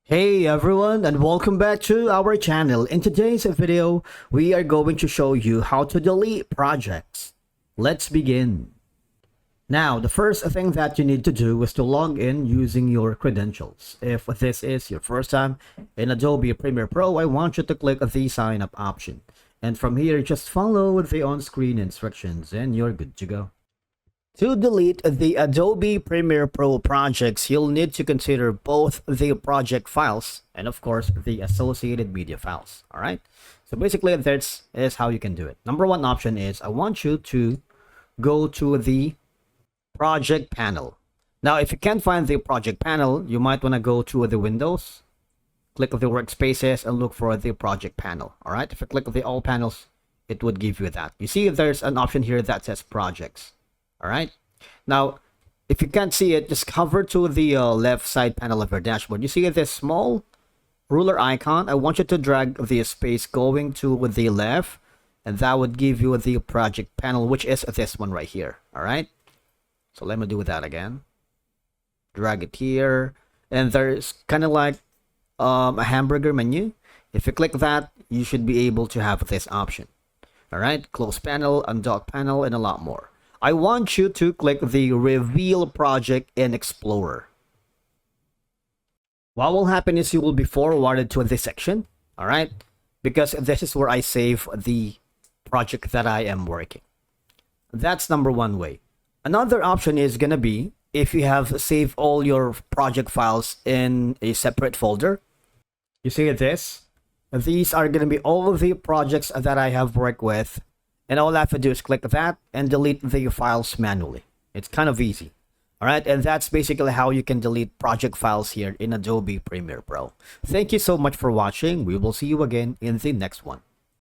Hey everyone, and welcome back to our channel. In today's video, we are going to show you how to delete projects. Let's begin. Now, the first thing that you need to do is to log in using your credentials. If this is your first time in Adobe Premiere Pro, I want you to click the sign up option. And from here, just follow the on-screen instructions and you're good to go. To delete the Adobe Premiere Pro projects, you'll need to consider both the project files and of course the associated media files. All right. So basically this is how you can do it. Number one option is I want you to go to the project panel. Now, if you can't find the project panel, you might want to go to the Windows, click the workspaces and look for the project panel. All right. If you click the all panels, it would give you that. You see there's an option here that says projects. All right. Now, if you can't see it, just hover to the left side panel of your dashboard. You see this small ruler icon. I want you to drag the space going to the left, and that would give you the project panel, which is this one right here. All right. So let me do that again. Drag it here, and there's kind of like a hamburger menu. If you click that, you should be able to have this option. All right. Close panel, undock panel, and a lot more. I want you to click the Reveal Project in Explorer. What will happen is you will be forwarded to this section, all right? Because this is where I save the project that I am working. That's number one way. Another option is going to be if you have saved all your project files in a separate folder. You see this? These are going to be all of the projects that I have worked with. And all I have to do is click that and delete the files manually. It's kind of easy. All right. And that's basically how you can delete project files here in Adobe Premiere Pro. Thank you so much for watching. We will see you again in the next one.